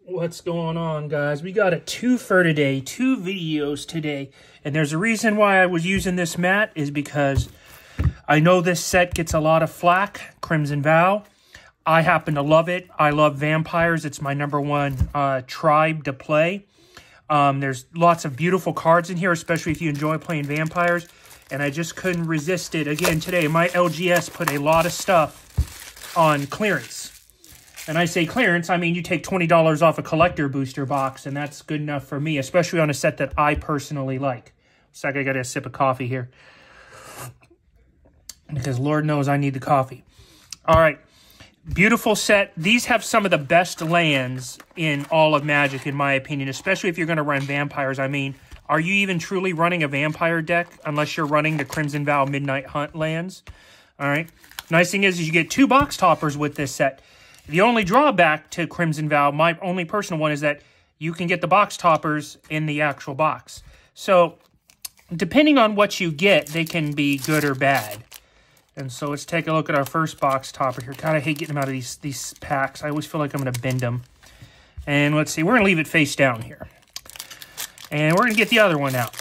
What's going on, guys? We got a twofer today, two videos today, and there's a reason why I was using this mat is because I know this set gets a lot of flack, Crimson Vow. I happen to love it. I love vampires. It's my #1 tribe to play. There's lots of beautiful cards in here, especially if you enjoy playing vampires, and I just couldn't resist it. Again, today, my LGS put a lot of stuff on clearance. And I say clearance, I mean you take $20 off a collector booster box, and that's good enough for me, especially on a set that I personally like. Looks like I got a sip of coffee here. Because Lord knows I need the coffee. All right. Beautiful set. These have some of the best lands in all of Magic, in my opinion, especially if you're going to run vampires. I mean, are you even truly running a vampire deck unless you're running the Crimson Vow Midnight Hunt lands? All right. Nice thing is you get 2 box toppers with this set. The only drawback to Crimson Vow, my only personal one, is that you can get the box toppers in the actual box. So, depending on what you get, they can be good or bad. And so, let's take a look at our first box topper here. God, I hate getting them out of these packs. I always feel like I'm going to bend them. And let's see, we're going to leave it face down here. And we're going to get the other one out.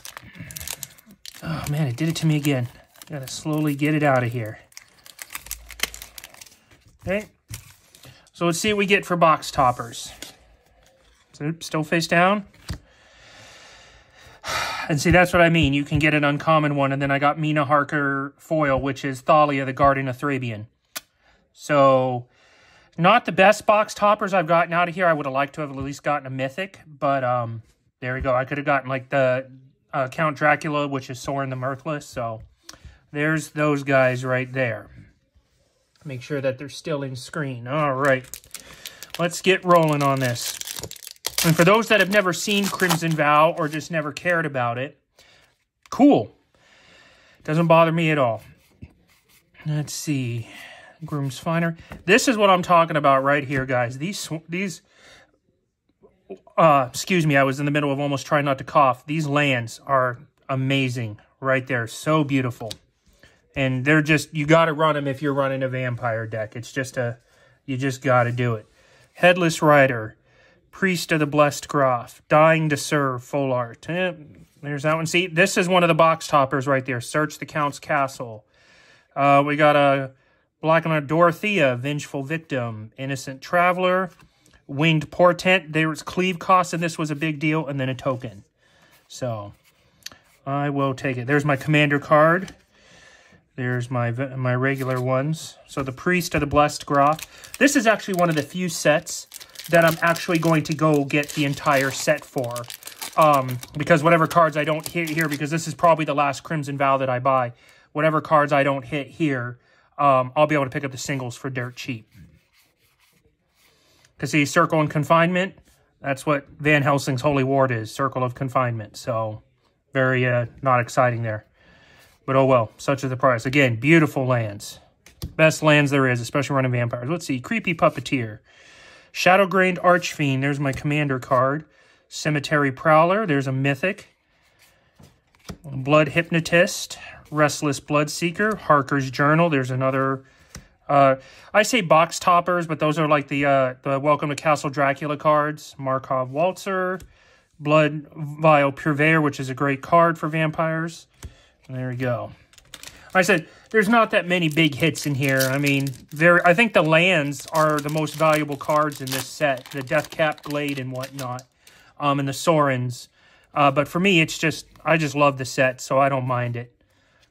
Oh, man, it did it to me again. Got to slowly get it out of here. Okay. So let's see what we get for box toppers. So still face down. And see, that's what I mean. You can get an uncommon one. And then I got Mina Harker foil, which is Thalia, the Guardian of Thrabian. So, not the best box toppers I've gotten out of here. I would have liked to have at least gotten a Mythic. But there we go. I could have gotten like the Count Dracula, which is Sorin the Mirthless. So, there's those guys right there. Make sure that they're still in screen. All right. Let's get rolling on this. And for those that have never seen Crimson Vow or just never cared about it, cool. Doesn't bother me at all. Let's see. Groom's Finder. This is what I'm talking about right here, guys. These excuse me, I was in the middle of almost trying not to cough. These lands are amazing right there. So beautiful. And they're just, you got to run them if you're running a vampire deck. It's just you just got to do it. Headless Rider, Priest of the Blessed Graf, Dying to Serve, full art. There's that one. See, this is one of the box toppers right there. Search the Count's Castle. We got a Black and White Dorothea, Vengeful Victim, Innocent Traveler, Winged Portent. There was cleave cost, and this was a big deal, and then a token. So, I will take it. There's my commander card. There's my regular ones. So the Priest of the Blessed Graf. This is actually one of the few sets that I'm actually going to go get the entire set for. Because whatever cards I don't hit here, because this is probably the last Crimson Vow that I buy, whatever cards I don't hit here, I'll be able to pick up the singles for dirt cheap. Because see, Circle and Confinement, that's what Van Helsing's Holy Ward is, Circle of Confinement. So, very not exciting there. But oh well, such is the price. Again, beautiful lands. Best lands there is, especially running vampires. Let's see. Creepy Puppeteer. Shadowgrained Archfiend. There's my commander card. Cemetery Prowler. There's a Mythic. Blood Hypnotist. Restless Bloodseeker. Harker's Journal. There's another... I say box toppers, but those are like the Welcome to Castle Dracula cards. Markov Waltzer. Blood Vial Purveyor, which is a great card for vampires. There we go. Like I said, there's not that many big hits in here. I mean, I think the lands are the most valuable cards in this set. The Deathcap Glade and whatnot. And the Sorins. But for me, it's just, I just love the set, so I don't mind it.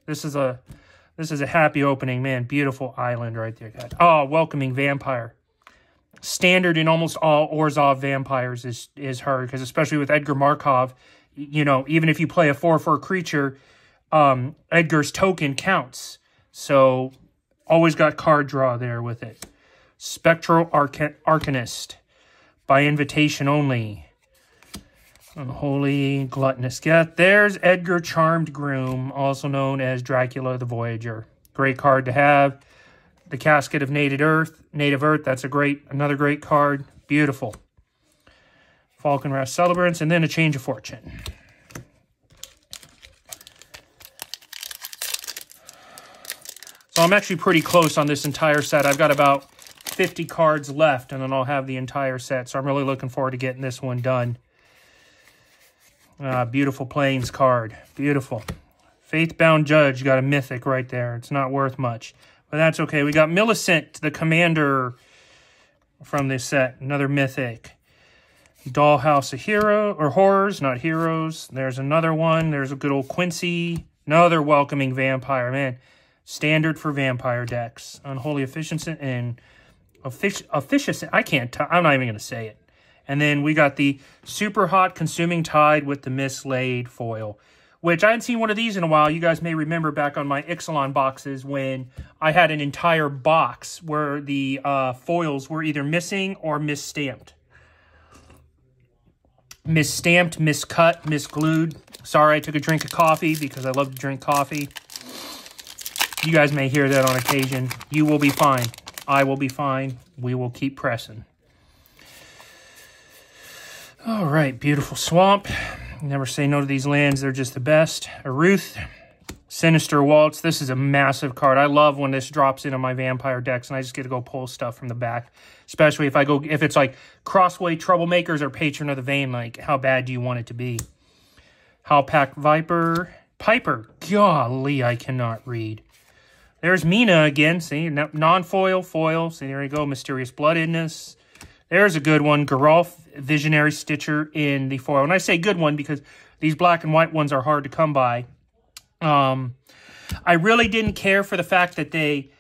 This is a happy opening, man. Beautiful island right there, guys. Oh, Welcoming Vampire. Standard in almost all Orzhov vampires is her, because especially with Edgar Markov, you know, even if you play a 4/4 creature, Edgar's token counts. So, always got card draw there with it. Spectral Arcanist. By invitation only. Unholy Gluttonous. Yeah, there's Edgar Charmed Groom, also known as Dracula the Voyager. Great card to have. The Casket of Native Earth. That's another great card. Beautiful. Falkenrath Celebrants, and then a Change of Fortune. So I'm actually pretty close on this entire set. I've got about 50 cards left, and then I'll have the entire set. So I'm really looking forward to getting this one done. Beautiful Plains card. Beautiful. Faithbound Judge got a mythic right there. It's not worth much, but that's okay. We got Millicent, the commander from this set. Another mythic. Dollhouse of Horrors, not heroes. There's another one. There's a good old Quincy. Another welcoming vampire. Man, standard for vampire decks. Unholy Efficiency and Efficiency. I'm not even going to say it. And then we got the Super Hot Consuming Tide with the Mislaid foil, which I hadn't seen one of these in a while. You guys may remember back on my Ixalan boxes when I had an entire box where the foils were either missing or misstamped. Misstamped, miscut, misglued. Sorry, I took a drink of coffee because I love to drink coffee. You guys may hear that on occasion. You will be fine. I will be fine. We will keep pressing. All right, Beautiful Swamp. Never say no to these lands. They're just the best. Aruth, Sinister Waltz. This is a massive card. I love when this drops into my vampire decks and I just get to go pull stuff from the back. Especially if it's like Crossway Troublemakers or Patron of the Vein. Like, how bad do you want it to be? Howlpack Viper. Piper. Golly, I cannot read. There's Mina again. See, non-foil, foil. See, there you go. Mysterious Bloodedness. There's a good one. Geralf, Visionary Stitcher in the foil. And I say good one because these black and white ones are hard to come by. I really didn't care for the fact that they,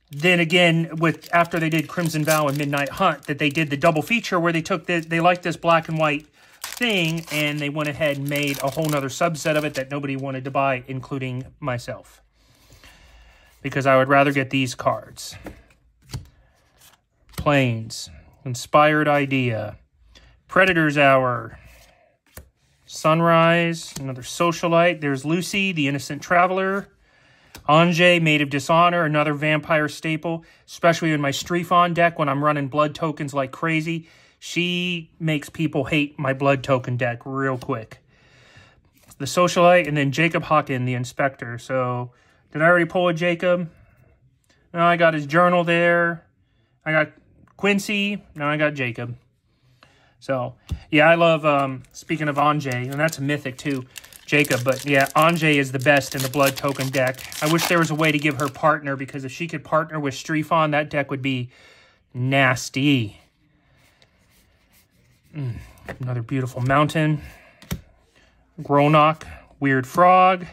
then again, after they did Crimson Vow and Midnight Hunt, that they did the double feature where they liked this black and white thing, and they went ahead and made a whole nother subset of it that nobody wanted to buy, including myself. Because I would rather get these cards. Plains. Inspired Idea. Predator's Hour. Sunrise. Another Socialite. There's Lucy, the Innocent Traveler. Anjay, Maid of Dishonor. Another vampire staple. Especially in my Strefon deck when I'm running blood tokens like crazy. She makes people hate my blood token deck real quick. The Socialite. And then Jacob Hawken, the Inspector. So, did I already pull a Jacob? No, I got his journal there. I got Quincy. Now I got Jacob. So, yeah, I love, speaking of Anjay, and that's a mythic too, Jacob. But, yeah, Anjay is the best in the blood token deck. I wish there was a way to give her partner, because if she could partner with Strefon, that deck would be nasty. Another Beautiful Mountain. Gronok, Weird Frog.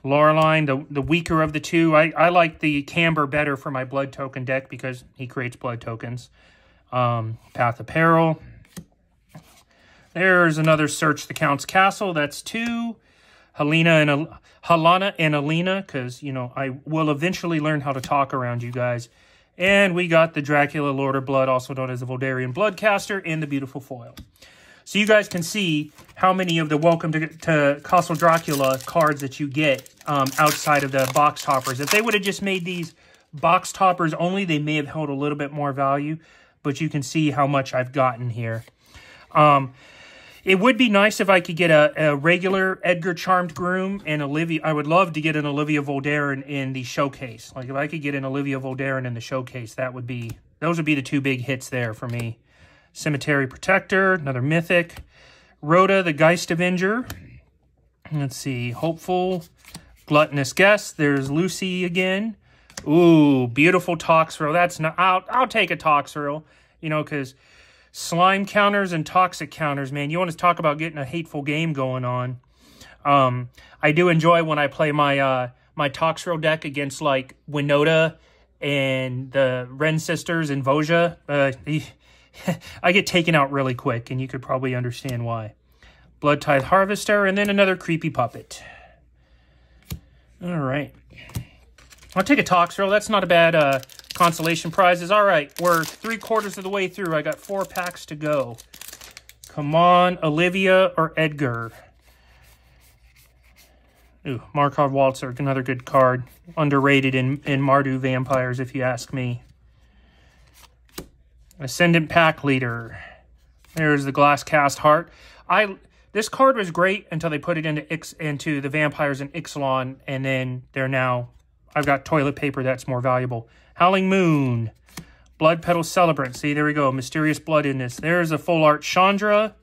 Laureline, the weaker of the two. I like the Camber better for my blood token deck because he creates blood tokens. Path of Peril. There's another Search the Count's Castle. That's 2. Halana and Alina, because, you know, I will eventually learn how to talk around you guys. And we got the Dracula Lord of Blood, also known as the Voldarian Bloodcaster, and the Beautiful Foil. So you guys can see how many of the Welcome to Castle Dracula cards that you get outside of the box toppers. If they would have just made these box toppers only, they may have held a little bit more value. But you can see how much I've gotten here. It would be nice if I could get a regular Edgar Charmed Groom and Olivia. I would love to get an Olivia Voldaren in the showcase. Like, if I could get an Olivia Voldaren in the showcase, those would be the two big hits there for me. Cemetery Protector, another mythic. Rhoda, the Geist Avenger. Let's see, Hopeful, Gluttonous Guest. There's Lucy again. Ooh, beautiful Toxrill. That's not. I'll take a Toxrill, you know, because slime counters and toxic counters, man. You want to talk about getting a hateful game going on. I do enjoy when I play my my Toxrill deck against like Winota and the Ren Sisters and Voja. I get taken out really quick, and you could probably understand why. Blood Tithe Harvester, and then another Creepy Puppet. All right. I'll take a Toxrill. That's not a bad consolation prizes. All right, we're 3/4 of the way through. I got 4 packs to go. Come on, Olivia or Edgar. Ooh, Markov Waltzer, another good card. Underrated in Mardu Vampires, if you ask me. Ascendant Pack Leader. There's the Glass Cast Heart. This card was great until they put it into the Vampires in Ixalan, and then they're now... I've got toilet paper that's more valuable. Howling Moon. Blood Petal Celebrant. See, there we go. Mysterious Blood in this. There's a full art Chandra.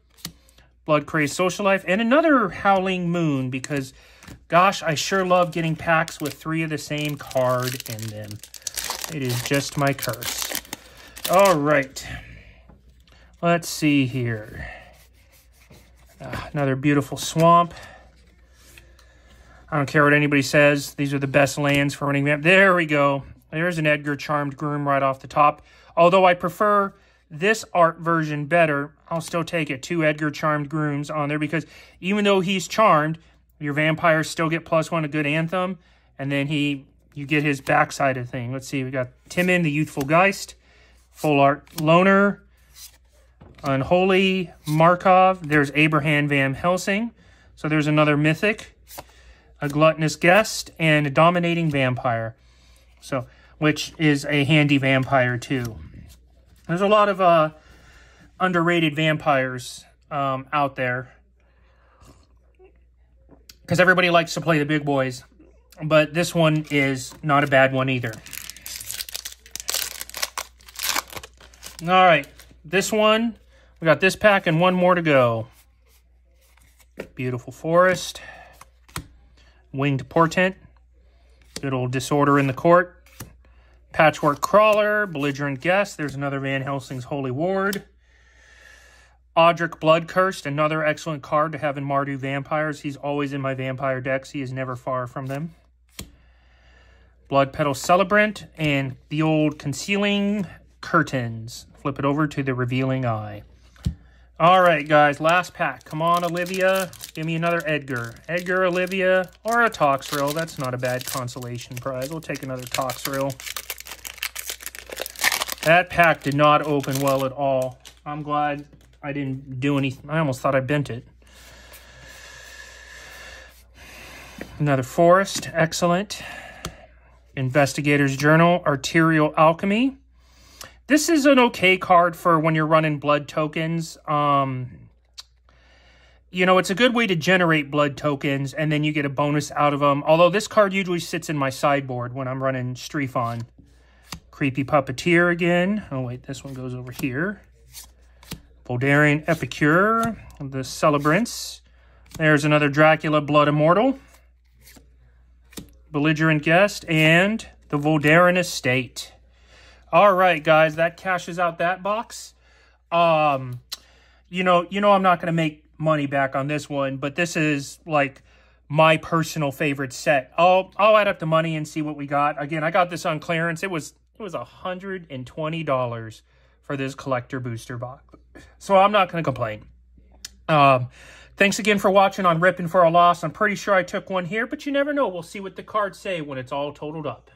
Blood Crazed Social Life. And another Howling Moon because, gosh, I sure love getting packs with 3 of the same card in them. It is just my curse. All right. Let's see here. Another beautiful Swamp. I don't care what anybody says. These are the best lands for running Vamp. There we go. There's an Edgar Charmed Groom right off the top. Although I prefer this art version better, I'll still take it. 2 Edgar Charmed Grooms on there because even though he's charmed, your vampires still get +1, a good anthem, and then you get his backside of thing. Let's see, we got Timon, the Youthful Geist, full art Loner, Unholy Markov. There's Abraham Van Helsing. So there's another Mythic, a Gluttonous Guest, and a Dominating Vampire. So, which is a handy vampire too. There's a lot of underrated vampires out there because everybody likes to play the big boys, but this one is not a bad one either. All right, this one, we got this pack and 1 more to go. Beautiful Forest, Winged Portent, good old Disorder in the Court, Patchwork Crawler, Belligerent Guest. There's another Van Helsing's Holy Ward. Audric Blood Cursed, another excellent card to have in Mardu Vampires. He's always in my vampire decks. He is never far from them. Blood Petal Celebrant and the old Concealing Curtains. Flip it over to the Revealing Eye. All right, guys, last pack. Come on, Olivia. Give me another Edgar. Edgar, Olivia, or a Toxrill. That's not a bad consolation prize. We'll take another Toxrill. That pack did not open well at all. I'm glad I didn't do anything. I almost thought I bent it. Another Forest. Excellent. Investigator's Journal. Arterial Alchemy. This is an okay card for when you're running blood tokens. You know, it's a good way to generate blood tokens, and then you get a bonus out of them. Although this card usually sits in my sideboard when I'm running Strefon. Creepy Puppeteer again. Oh, wait, this one goes over here. Voldaren Epicure. The Celebrants. There's another Dracula Blood Immortal. Belligerent Guest. And the Voldaren Estate. All right, guys, that cashes out that box. You know, I'm not going to make money back on this one, but this is like my personal favorite set. I'll add up the money and see what we got. Again, I got this on clearance. It was $120 for this collector booster box. So I'm not going to complain. Thanks again for watching on Ripping for a Loss. I'm pretty sure I took one here, but you never know. We'll see what the cards say when it's all totaled up.